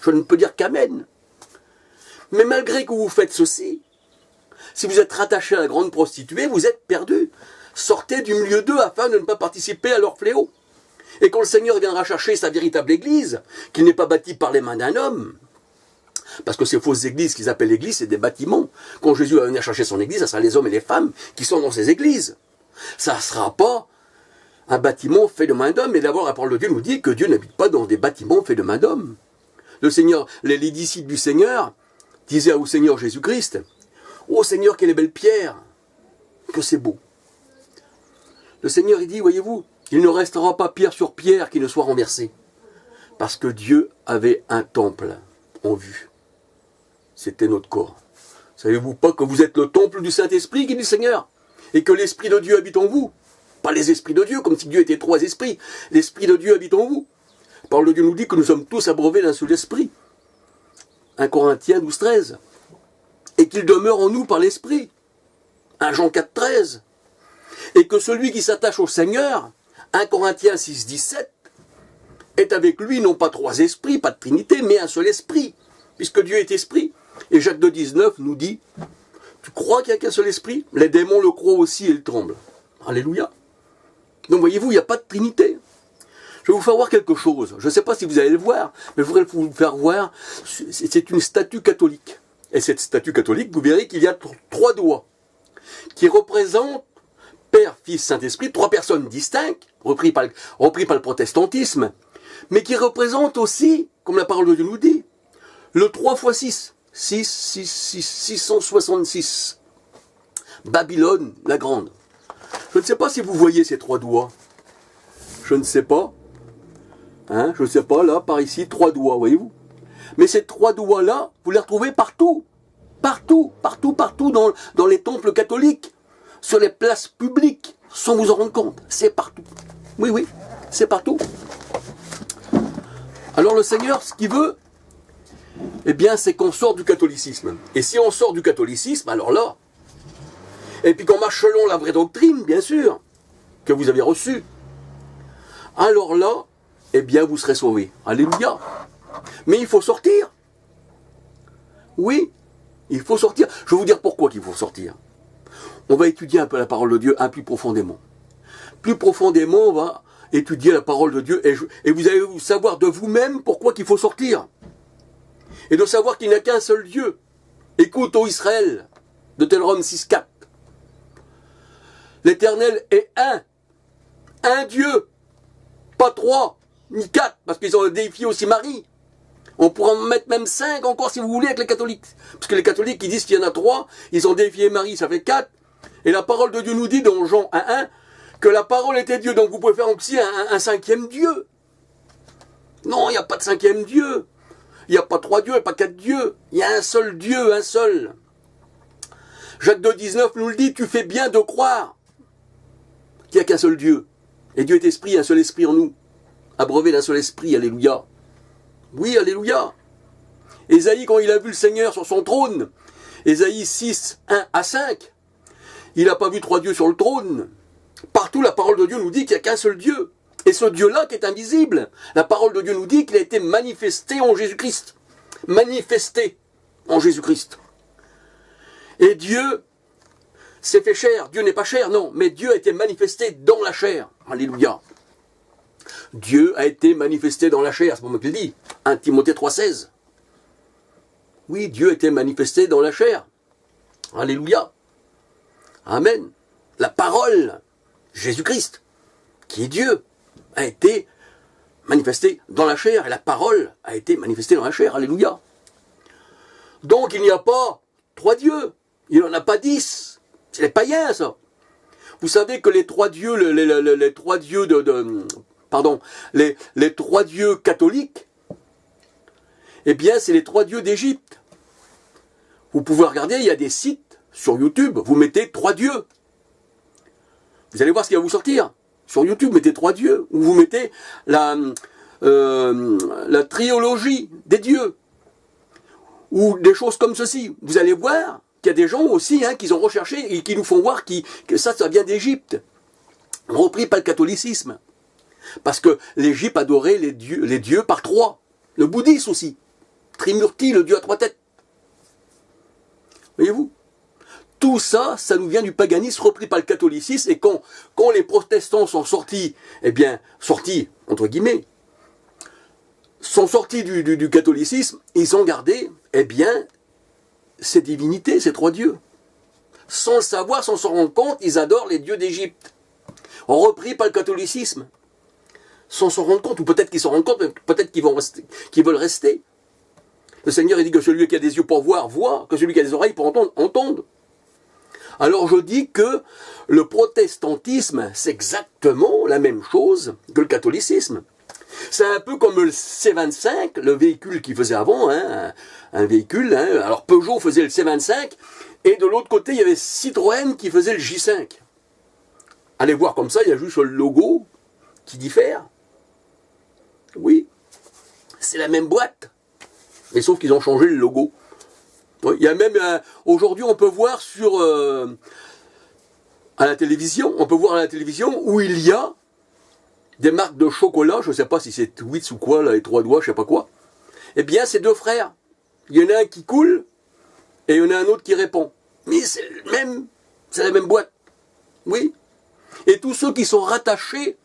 Je ne peux dire qu'amen. Mais malgré que vous faites ceci, si vous êtes rattaché à la grande prostituée, vous êtes perdu. Sortez du milieu d'eux afin de ne pas participer à leur fléau. Et quand le Seigneur viendra chercher sa véritable église, qui n'est pas bâtie par les mains d'un homme, parce que ces fausses églises qu'ils appellent l'église, c'est des bâtiments. Quand Jésus va venir chercher son église, ça sera les hommes et les femmes qui sont dans ces églises. Ça ne sera pas un bâtiment fait de main d'homme. Et d'abord, la parole de Dieu nous dit que Dieu n'habite pas dans des bâtiments faits de main d'homme. Le Seigneur, les disciples du Seigneur disaient au Seigneur Jésus-Christ, « Oh Seigneur, quelle est belle pierre, que c'est beau. » Le Seigneur, il dit, voyez-vous, il ne restera pas pierre sur pierre qui ne soit renversée. Parce que Dieu avait un temple en vue. C'était notre corps. Savez-vous pas que vous êtes le temple du Saint-Esprit, qui dit le Seigneur, et que l'Esprit de Dieu habite en vous? Pas les esprits de Dieu, comme si Dieu était trois esprits. L'Esprit de Dieu habite en vous. La parole de Dieu nous dit que nous sommes tous abreuvés d'un seul esprit. 1 Corinthiens 12, 13. Et qu'il demeure en nous par l'Esprit. 1 Jean 4, 13. Et que celui qui s'attache au Seigneur, 1 Corinthiens 6, 17, est avec lui non pas trois esprits, pas de Trinité, mais un seul esprit, puisque Dieu est esprit. Et Jacques 2, 19 nous dit, tu crois qu'il n'y a qu'un seul esprit? Les démons le croient aussi et ils tremblent. Alléluia. Donc voyez-vous, il n'y a pas de Trinité. Je vais vous faire voir quelque chose. Je ne sais pas si vous allez le voir, mais je voudrais vous faire voir. C'est une statue catholique. Et cette statue catholique, vous verrez qu'il y a trois doigts qui représentent Père, Fils, Saint-Esprit, trois personnes distinctes, repris par le protestantisme, mais qui représentent aussi, comme la parole de Dieu nous dit, le 3 x 6. 666. Babylone la grande. Je ne sais pas si vous voyez ces trois doigts. Je ne sais pas. Hein, je ne sais pas, là, par ici, trois doigts, voyez-vous. Mais ces trois doigts-là, vous les retrouvez partout. Partout dans les temples catholiques, sur les places publiques, sans vous en rendre compte. C'est partout. Oui, c'est partout. Alors le Seigneur, ce qu'il veut, eh bien, c'est qu'on sorte du catholicisme. Et si on sort du catholicisme, alors là, et puis qu'on marche selon la vraie doctrine, bien sûr, que vous avez reçue, alors là, eh bien, vous serez sauvés. Alléluia. Mais il faut sortir. Oui, il faut sortir. Je vais vous dire pourquoi qu'il faut sortir. On va étudier un peu la parole de Dieu plus profondément. Plus profondément, on va étudier la parole de Dieu et vous allez savoir de vous-même pourquoi qu'il faut sortir. Et de savoir qu'il n'y a qu'un seul Dieu. Écoute, ô Israël, de Deutéronome 6.4. L'Éternel est un. Un Dieu. Pas trois, ni quatre, parce qu'ils ont déifié aussi Marie. On pourra en mettre même 5 encore si vous voulez avec les catholiques. Parce que les catholiques qui disent qu'il y en a 3, ils ont déifié Marie, ça fait 4. Et la parole de Dieu nous dit dans Jean 1.1 que la parole était Dieu. Donc vous pouvez faire aussi un cinquième Dieu. Non, il n'y a pas de cinquième Dieu. Il n'y a pas 3 dieux, il n'y a pas 4 dieux. Il y a un seul Dieu, un seul. Jacques 2.19 nous le dit, tu fais bien de croire qu'il n'y a qu'un seul Dieu. Et Dieu est esprit, un seul esprit en nous. Abreuvé d'un seul esprit, alléluia. Oui, alléluia. Ésaïe, quand il a vu le Seigneur sur son trône, Ésaïe 6, 1 à 5, il n'a pas vu 3 dieux sur le trône. Partout, la parole de Dieu nous dit qu'il n'y a qu'un seul Dieu. Et ce Dieu-là qui est invisible, la parole de Dieu nous dit qu'il a été manifesté en Jésus-Christ. Manifesté en Jésus-Christ. Et Dieu s'est fait chair. Dieu n'est pas chair, non, mais Dieu a été manifesté dans la chair. Alléluia. Dieu a été manifesté dans la chair, c'est pas moi qui le dis. 1 Timothée 3,16. Oui, Dieu a été manifesté dans la chair. Alléluia. Amen. La parole, Jésus-Christ, qui est Dieu, a été manifesté dans la chair. Et la parole a été manifestée dans la chair. Alléluia. Donc il n'y a pas 3 dieux. Il n'y en a pas 10. C'est les païens, ça. Vous savez que les 3 dieux, les 3 dieux les 3 dieux catholiques, eh bien, c'est les 3 dieux d'Égypte. Vous pouvez regarder, il y a des sites sur YouTube, vous mettez 3 dieux. Vous allez voir ce qui va vous sortir. Sur YouTube, mettez 3 dieux, ou vous mettez la triologie des dieux, ou des choses comme ceci. Vous allez voir qu'il y a des gens aussi qui ont recherché et qui nous font voir que ça vient d'Égypte. Repris par le catholicisme. Parce que l'Égypte adorait les dieux par 3. Le bouddhisme aussi. Trimurti, le dieu à 3 têtes. Voyez-vous? Tout ça, ça nous vient du paganisme repris par le catholicisme, et quand les protestants sont sortis, eh bien, sortis, entre guillemets, sont sortis du catholicisme, ils ont gardé, eh bien, ces divinités, ces 3 dieux. Sans le savoir, sans s'en rendre compte, ils adorent les dieux d'Égypte, repris par le catholicisme. Sans s'en rendre compte, ou peut-être qu'ils s'en rendent compte, peut-être qu'ils veulent rester. Le Seigneur, il dit que celui qui a des yeux pour voir, voit, que celui qui a des oreilles pour entendre, entende. Alors je dis que le protestantisme, c'est exactement la même chose que le catholicisme. C'est un peu comme le C25, le véhicule qu'il faisait avant, hein, un véhicule. Hein. Alors Peugeot faisait le C25, et de l'autre côté, il y avait Citroën qui faisait le J5. Allez voir comme ça, il y a juste le logo qui diffère. Oui, c'est la même boîte, mais sauf qu'ils ont changé le logo. Oui, il y a même, aujourd'hui, on peut voir à la télévision, où il y a des marques de chocolat, je ne sais pas si c'est Twix ou quoi, là, les 3 doigts, je ne sais pas quoi. Eh bien, c'est 2 frères. Il y en a un qui coule, et il y en a un autre qui répond. Mais c'est la même boîte. Oui. Et tous ceux qui sont rattachés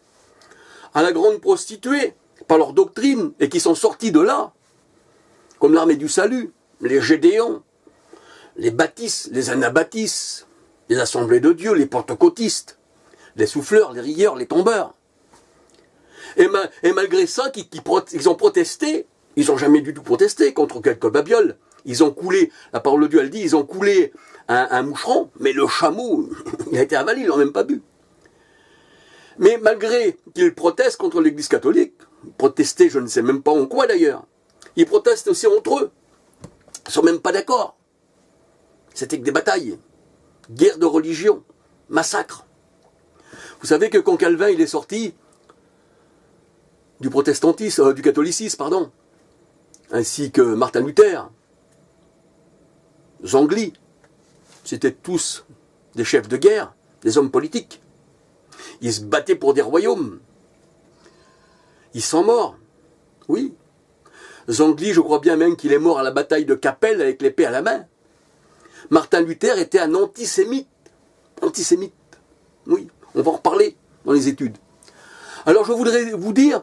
à la grande prostituée, par leur doctrine, et qui sont sortis de là, comme l'armée du salut, les Gédéons, les baptistes, les anabaptistes, les assemblées de Dieu, les pentecôtistes, les souffleurs, les rieurs, les tombeurs. Et malgré ça, ils ont protesté, ils n'ont jamais du tout protesté contre quelques babioles. Ils ont coulé, la parole de Dieu elle dit, ils ont coulé un moucheron, mais le chameau, il a été avalé, ils ne l'ont même pas bu. Mais malgré qu'ils protestent contre l'Église catholique, protester je ne sais même pas en quoi d'ailleurs, ils protestent aussi entre eux. Ils ne sont même pas d'accord. C'était que des batailles, guerre de religion, massacre. Vous savez que quand Calvin il est sorti du protestantisme, du catholicisme, pardon, ainsi que Martin Luther, Zwingli, c'étaient tous des chefs de guerre, des hommes politiques. Ils se battaient pour des royaumes. Ils sont morts. Oui. Zwingli, je crois bien même qu'il est mort à la bataille de Cappel avec l'épée à la main. Martin Luther était un antisémite. Antisémite. Oui, on va en reparler dans les études. Alors je voudrais vous dire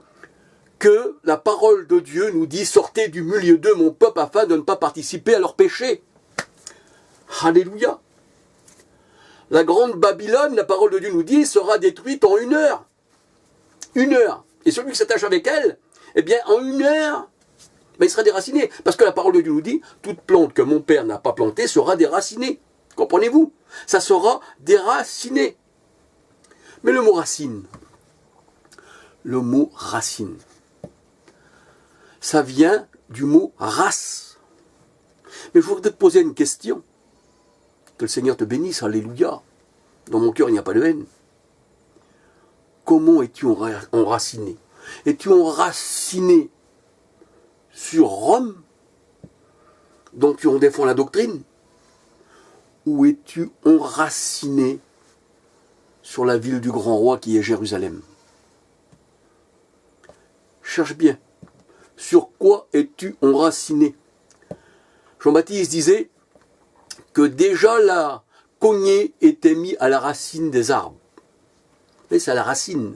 que la parole de Dieu nous dit « Sortez du milieu d'eux, mon peuple, afin de ne pas participer à leurs péchés. » Alléluia. La grande Babylone, la parole de Dieu nous dit, sera détruite en 1 heure. 1 heure. Et celui qui s'attache avec elle, eh bien, en 1 heure, ben, il sera déraciné. Parce que la parole de Dieu nous dit, toute plante que mon Père n'a pas plantée sera déracinée. Comprenez-vous? Ça sera déraciné. Mais le mot racine, ça vient du mot race. Mais je voudrais te poser une question. Que le Seigneur te bénisse, alléluia. Dans mon cœur, il n'y a pas de haine. Comment es-tu enraciné? Es-tu enraciné sur Rome, dont tu en défends la doctrine? Ou es-tu enraciné sur la ville du grand roi qui est Jérusalem? Cherche bien. Sur quoi es-tu enraciné? Jean-Baptiste disait que déjà la cognée était mise à la racine des arbres. Mais c'est à la racine.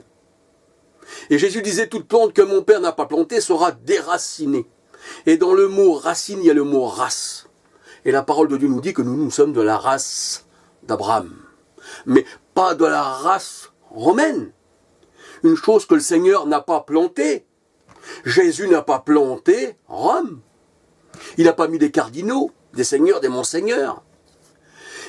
Et Jésus disait, toute plante que mon Père n'a pas plantée sera déracinée. Et dans le mot racine, il y a le mot race. Et la parole de Dieu nous dit que nous sommes de la race d'Abraham. Mais pas de la race romaine. Une chose que le Seigneur n'a pas plantée. Jésus n'a pas planté Rome. Il n'a pas mis des cardinaux, des seigneurs, des monseigneurs.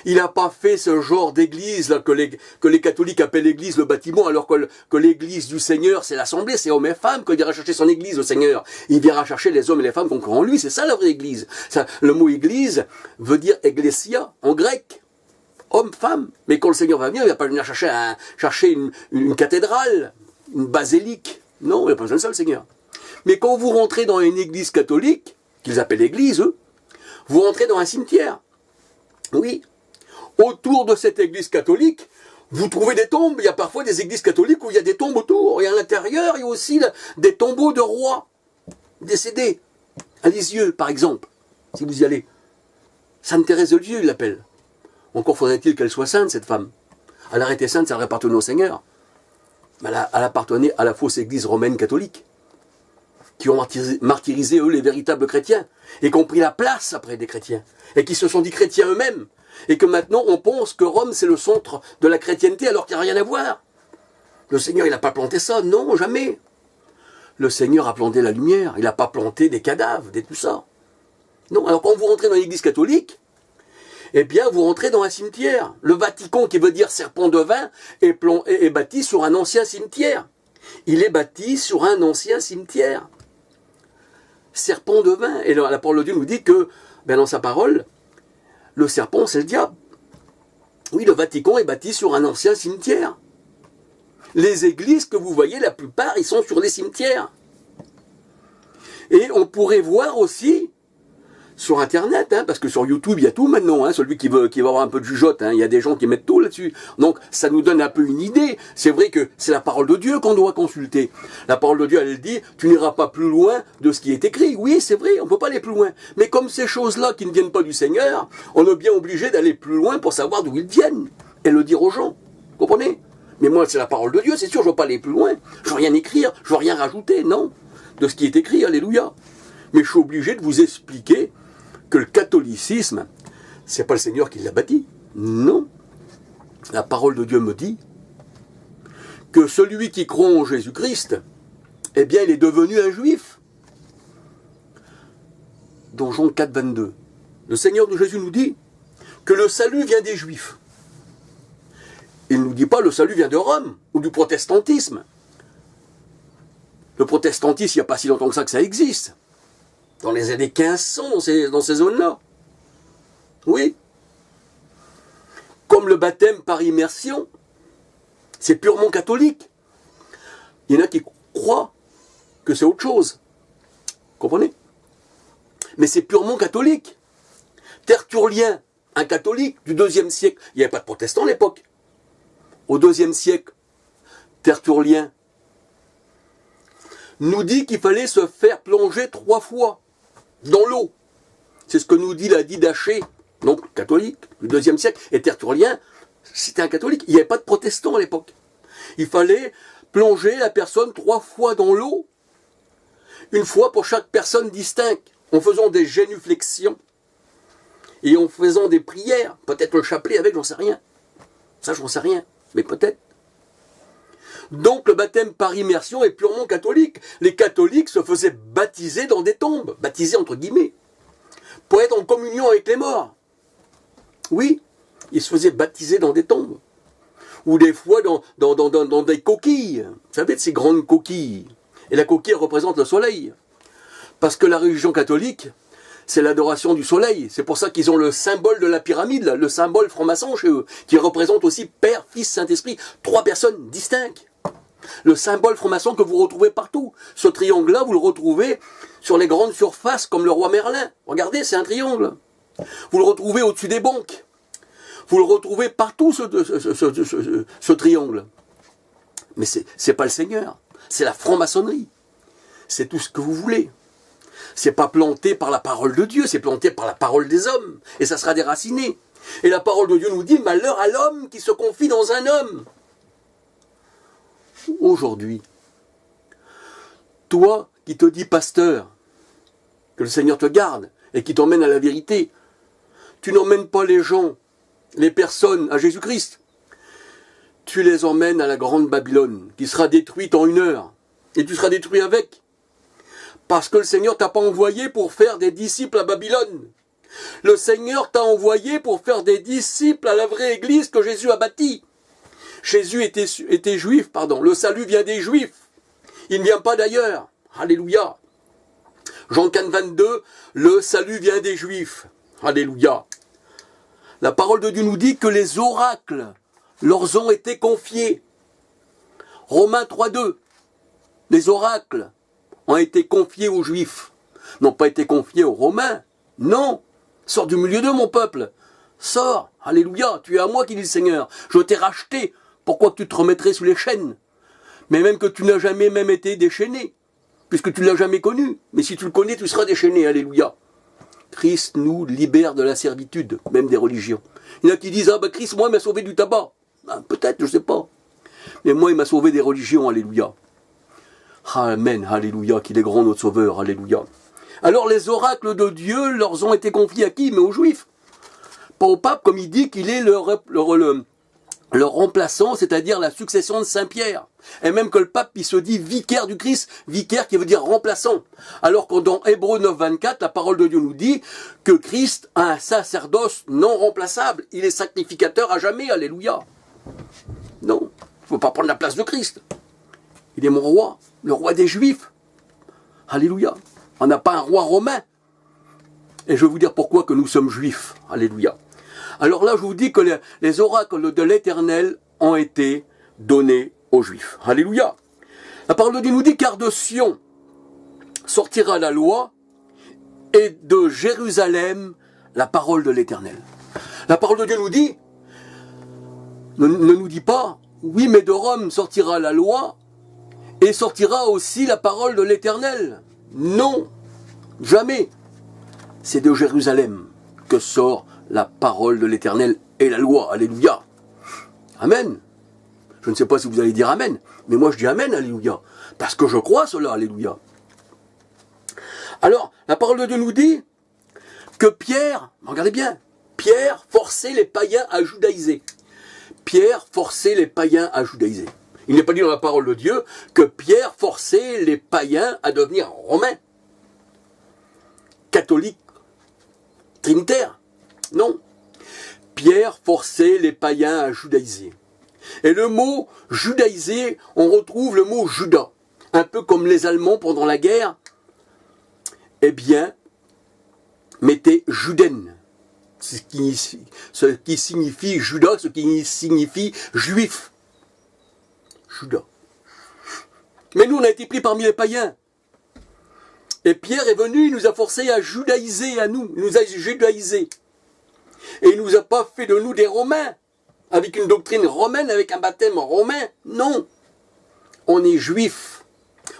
Il n'a pas fait ce genre d'église là, que les catholiques appellent l'église le bâtiment, alors que l'église du Seigneur, c'est l'assemblée, c'est hommes et femmes, qu'il viendra chercher son église, le Seigneur. Il viendra chercher les hommes et les femmes qui croient en lui, c'est ça la vraie église. Ça, le mot église veut dire ecclesia en grec, homme, femme. Mais quand le Seigneur va venir, il ne va pas venir chercher une cathédrale, une basilique. Non, il n'a pas besoin de ça, le Seigneur. Mais quand vous rentrez dans une église catholique, qu'ils appellent église, eux, vous rentrez dans un cimetière. Oui. Autour de cette église catholique, vous trouvez des tombes. Il y a parfois des églises catholiques où il y a des tombes autour. Et à l'intérieur, il y a aussi des tombeaux de rois décédés. À Lisieux, par exemple, si vous y allez. Sainte Thérèse de Lisieux, il l'appelle. Encore faudrait-il qu'elle soit sainte, cette femme. Elle aurait été sainte, ça aurait appartenu au Seigneur. Mais elle appartenait à la fausse église romaine catholique, qui ont martyrisé, eux, les véritables chrétiens, et qui ont pris la place après des chrétiens, et qui se sont dit chrétiens eux-mêmes, et que maintenant on pense que Rome c'est le centre de la chrétienté alors qu'il n'y a rien à voir. Le Seigneur, il n'a pas planté ça, non, jamais. Le Seigneur a planté la lumière, il n'a pas planté des cadavres, tout ça. Non, alors quand vous rentrez dans l'église catholique, eh bien vous rentrez dans un cimetière. Le Vatican, qui veut dire serpent de vin, est bâti sur un ancien cimetière. Il est bâti sur un ancien cimetière. Serpent de vin. Et la parole de Dieu nous dit que, dans sa parole, le serpent, c'est le diable. Oui, le Vatican est bâti sur un ancien cimetière. Les églises que vous voyez, la plupart, ils sont sur des cimetières. Et on pourrait voir aussi sur Internet, parce que sur YouTube, il y a tout maintenant, celui qui va avoir un peu de jugeote, il y a des gens qui mettent tout là-dessus. Donc, ça nous donne un peu une idée. C'est vrai que c'est la parole de Dieu qu'on doit consulter. La parole de Dieu, elle dit, tu n'iras pas plus loin de ce qui est écrit. Oui, c'est vrai, on ne peut pas aller plus loin. Mais comme ces choses-là qui ne viennent pas du Seigneur, on est bien obligé d'aller plus loin pour savoir d'où ils viennent et le dire aux gens. Vous comprenez? Mais moi, c'est la parole de Dieu, c'est sûr, je ne veux pas aller plus loin. Je ne veux rien écrire, je ne veux rien rajouter, non. De ce qui est écrit, alléluia. Mais je suis obligé de vous expliquer que le catholicisme, c'est pas le Seigneur qui l'a bâti. Non. La parole de Dieu me dit que celui qui croit en Jésus-Christ, eh bien, il est devenu un juif. Dans Jean 4, 22. Le Seigneur de Jésus nous dit que le salut vient des Juifs. Il ne nous dit pas le salut vient de Rome ou du protestantisme. Le protestantisme, il n'y a pas si longtemps que ça existe. Dans les années 1500, dans ces zones-là. Oui. Comme le baptême par immersion, c'est purement catholique. Il y en a qui croient que c'est autre chose. Comprenez? Mais c'est purement catholique. Tertullien, un catholique du IIe siècle. Il n'y avait pas de protestants à l'époque. Au IIe siècle, Tertullien nous dit qu'il fallait se faire plonger 3 fois dans l'eau. C'est ce que nous dit la Didaché, donc catholique, du IIe siècle. Et Tertullien, c'était un catholique. Il n'y avait pas de protestants à l'époque. Il fallait plonger la personne 3 fois dans l'eau, une fois pour chaque personne distincte, en faisant des génuflexions et en faisant des prières. Peut-être le chapelet avec, j'en sais rien. Ça, j'en sais rien, mais peut-être. Donc le baptême par immersion est purement catholique. Les catholiques se faisaient baptiser dans des tombes, baptiser entre guillemets, pour être en communion avec les morts. Oui, ils se faisaient baptiser dans des tombes. Ou des fois dans des coquilles. Vous savez, de ces grandes coquilles. Et la coquille représente le soleil. Parce que la religion catholique, c'est l'adoration du soleil. C'est pour ça qu'ils ont le symbole de la pyramide, le symbole franc-maçon chez eux, qui représente aussi Père, Fils, Saint-Esprit, 3 personnes distinctes. Le symbole franc-maçon que vous retrouvez partout. Ce triangle-là, vous le retrouvez sur les grandes surfaces comme le roi Merlin. Regardez, c'est un triangle. Vous le retrouvez au-dessus des banques. Vous le retrouvez partout, ce triangle. Mais c'est pas le Seigneur. C'est la franc-maçonnerie. C'est tout ce que vous voulez. C'est pas planté par la parole de Dieu, c'est planté par la parole des hommes. Et ça sera déraciné. Et la parole de Dieu nous dit, malheur à l'homme qui se confie dans un homme. Aujourd'hui, toi qui te dis pasteur, que le Seigneur te garde et qui t'emmène à la vérité, tu n'emmènes pas les gens, les personnes à Jésus-Christ. Tu les emmènes à la grande Babylone, qui sera détruite en 1 heure. Et tu seras détruit avec. Parce que le Seigneur t'a pas envoyé pour faire des disciples à Babylone. Le Seigneur t'a envoyé pour faire des disciples à la vraie église que Jésus a bâtie. Jésus était juif, pardon. Le salut vient des juifs. Il ne vient pas d'ailleurs. Alléluia. Jean 4, 22, le salut vient des juifs. Alléluia. La parole de Dieu nous dit que les oracles leur ont été confiés. Romains 3, 2. Les oracles ont été confiés aux Juifs, n'ont pas été confiés aux Romains. Non, sors du milieu d'eux, mon peuple. Sors, alléluia, tu es à moi, qui dit le Seigneur. Je t'ai racheté, pourquoi tu te remettrais sous les chaînes? Mais même que tu n'as jamais même été déchaîné. puisque tu ne l'as jamais connu. Mais si tu le connais, tu seras déchaîné, alléluia. Christ nous libère de la servitude, même des religions. Il y en a qui disent, ah ben Christ, moi, il m'a sauvé du tabac. Ben, peut-être, je ne sais pas. Mais moi, il m'a sauvé des religions, alléluia. Amen, alléluia, qu'il est grand notre sauveur, alléluia. Alors les oracles de Dieu leur ont été confiés à qui? Mais aux Juifs. Pas au pape, comme il dit qu'il est leur remplaçant, c'est-à-dire la succession de Saint-Pierre. Et même que le pape, il se dit vicaire du Christ, vicaire qui veut dire remplaçant. Alors que dans Hébreux 9, 24, la parole de Dieu nous dit que Christ a un sacerdoce non remplaçable. Il est sacrificateur à jamais, alléluia. Non, il ne faut pas prendre la place de Christ. Il est mon roi, le roi des Juifs. Alléluia. On n'a pas un roi romain. Et je vais vous dire pourquoi que nous sommes juifs. Alléluia. Alors là, je vous dis que les oracles de l'Éternel ont été donnés aux Juifs. Alléluia. La parole de Dieu nous dit, car de Sion sortira la loi, et de Jérusalem la parole de l'Éternel. La parole de Dieu nous dit, ne nous dit pas, oui, mais de Rome sortira la loi, et sortira aussi la parole de l'Éternel. Non, jamais. C'est de Jérusalem que sort la parole de l'Éternel et la loi. Alléluia. Amen. Je ne sais pas si vous allez dire Amen, mais moi je dis Amen, alléluia. Parce que je crois cela, alléluia. Alors, la parole de Dieu nous dit que Pierre, regardez bien, Pierre forçait les païens à judaïser. Pierre forçait les païens à judaïser. Il n'est pas dit dans la parole de Dieu que Pierre forçait les païens à devenir romains, catholiques, trinitaires. Non. Pierre forçait les païens à judaïser. Et le mot judaïser, on retrouve le mot Juda. Un peu comme les Allemands pendant la guerre, eh bien, mettaient Juden. Ce qui signifie Juda, ce qui signifie juif. Juda. Mais nous, on a été pris parmi les païens. Et Pierre est venu, il nous a forcés à judaïser à nous. Il nous a judaïsés. Et il ne nous a pas fait de nous des Romains, avec une doctrine romaine, avec un baptême romain. Non. On est juifs.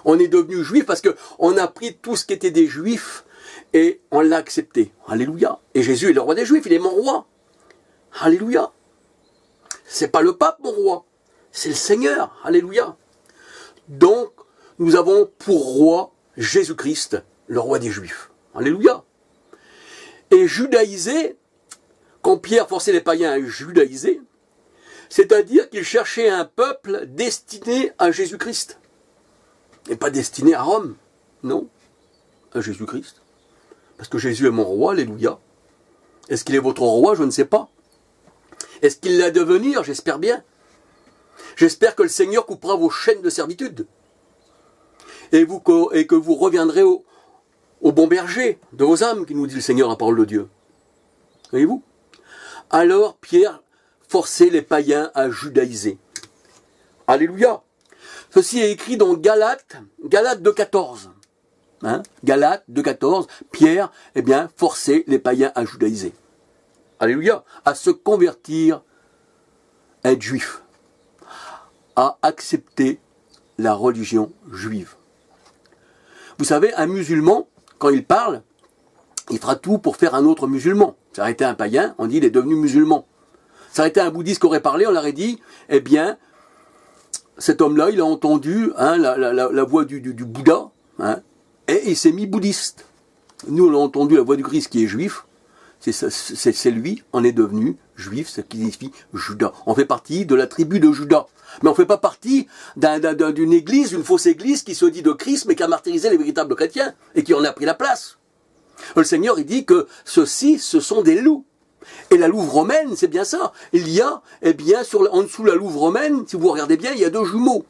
On est devenu juifs parce qu'on a pris tout ce qui était des juifs et on l'a accepté. Alléluia. Et Jésus est le roi des juifs, il est mon roi. Alléluia. C'est pas le pape mon roi, c'est le Seigneur. Alléluia. Donc, nous avons pour roi Jésus-Christ, le roi des Juifs. Alléluia. Et judaïser, quand Pierre forçait les païens à judaïser, c'est-à-dire qu'il cherchait un peuple destiné à Jésus-Christ. Et pas destiné à Rome. Non, à Jésus-Christ. Parce que Jésus est mon roi, alléluia. Est-ce qu'il est votre roi? Je ne sais pas. Est-ce qu'il va devenir? J'espère bien. J'espère que le Seigneur coupera vos chaînes de servitude. Et que vous reviendrez au bon berger de vos âmes, qui nous dit le Seigneur, la parole de Dieu. Voyez-vous? Alors Pierre forçait les païens à judaïser. Alléluia. Ceci est écrit dans Galates 2,14. Galates 2,14. Pierre, eh bien, forçait les païens à judaïser. Alléluia. À se convertir, à être juif. À accepter la religion juive. Vous savez, un musulman, quand il parle, il fera tout pour faire un autre musulman. Ça aurait été un païen, on dit il est devenu musulman. Ça aurait été un bouddhiste qui aurait parlé, on aurait dit, eh bien, cet homme-là, il a entendu la voix du Bouddha, et il s'est mis bouddhiste. Nous, on a entendu la voix du Christ qui est juif, c'est lui, on est devenu juif, ce qui signifie Judas. On fait partie de la tribu de Judas. Mais on ne fait pas partie d'une église, d'une fausse église qui se dit de Christ, mais qui a martyrisé les véritables chrétiens, et qui en a pris la place. Le Seigneur, il dit que ceux-ci, ce sont des loups. Et la louve romaine, c'est bien ça. Il y a, eh bien, en dessous de la louve romaine, si vous regardez bien, il y a deux jumeaux.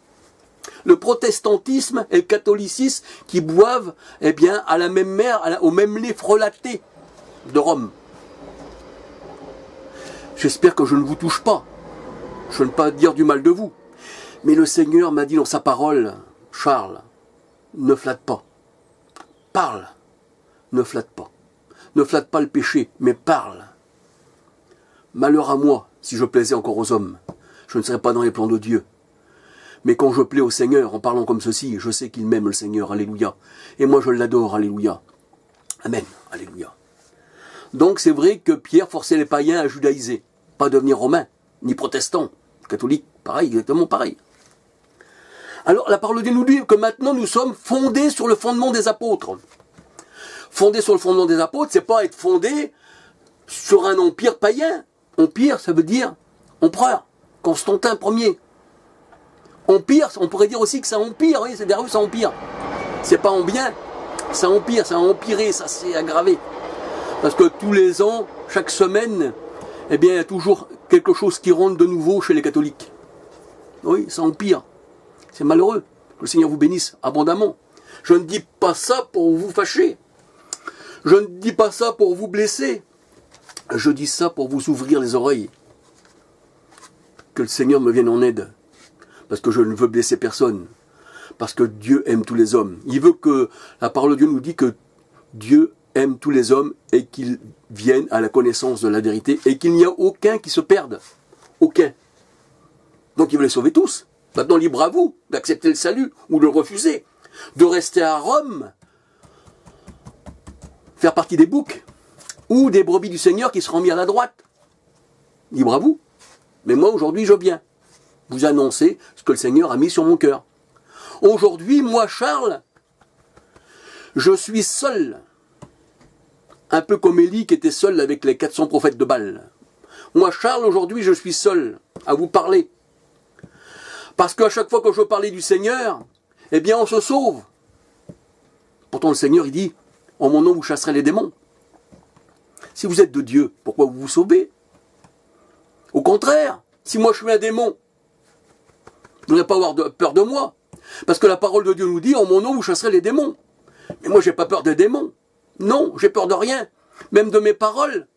Le protestantisme et le catholicisme qui boivent, eh bien, à la même mer, au même lait frelaté de Rome. J'espère que je ne vous touche pas. Je ne veux pas dire du mal de vous. Mais le Seigneur m'a dit dans sa parole, Charles, ne flatte pas. Parle. Ne flatte pas. Ne flatte pas le péché, mais parle. Malheur à moi, si je plaisais encore aux hommes. Je ne serais pas dans les plans de Dieu. Mais quand je plais au Seigneur en parlant comme ceci, je sais qu'il m'aime le Seigneur, alléluia. Et moi je l'adore, alléluia. Amen, alléluia. Donc c'est vrai que Pierre forçait les païens à judaïser, pas devenir romains, ni protestants, catholiques, pareil, exactement pareil. Alors la parole de Dieu nous dit que maintenant nous sommes fondés sur le fondement des apôtres. Fondés sur le fondement des apôtres, c'est pas être fondé sur un empire païen. Empire, ça veut dire empereur, Constantin Ier. Empire, on pourrait dire aussi que ça empire, oui, c'est derrière ça empire. C'est pas en bien, ça empire, ça a empiré, ça s'est aggravé. Parce que tous les ans, chaque semaine, eh bien, il y a toujours quelque chose qui rentre de nouveau chez les catholiques. Oui, ça empire. C'est malheureux. Que le Seigneur vous bénisse abondamment. Je ne dis pas ça pour vous fâcher. Je ne dis pas ça pour vous blesser. Je dis ça pour vous ouvrir les oreilles. Que le Seigneur me vienne en aide. Parce que je ne veux blesser personne. Parce que Dieu aime tous les hommes. Il veut que la parole de Dieu nous dit que Dieu aime tous les hommes et qu'ils viennent à la connaissance de la vérité et qu'il n'y a aucun qui se perde. Aucun. Donc il veut les sauver tous. Maintenant, libre à vous d'accepter le salut ou de le refuser. De rester à Rome, faire partie des boucs ou des brebis du Seigneur qui seront mis à la droite. Libre à vous. Mais moi, aujourd'hui, je viens vous annoncer ce que le Seigneur a mis sur mon cœur. Aujourd'hui, moi, Charles, je suis seul. Un peu comme Élie qui était seul avec les 400 prophètes de Baal. Moi, Charles, aujourd'hui, je suis seul à vous parler. Parce qu'à chaque fois que je veux parler du Seigneur, eh bien, on se sauve. Pourtant, le Seigneur, il dit, en mon nom, vous chasserez les démons. Si vous êtes de Dieu, pourquoi vous vous sauvez? Au contraire, si moi je suis un démon, vous n'allez pas avoir peur de moi. Parce que la parole de Dieu nous dit, en mon nom, vous chasserez les démons. Mais moi, j'ai pas peur des démons. Non, j'ai peur de rien. Même de mes paroles.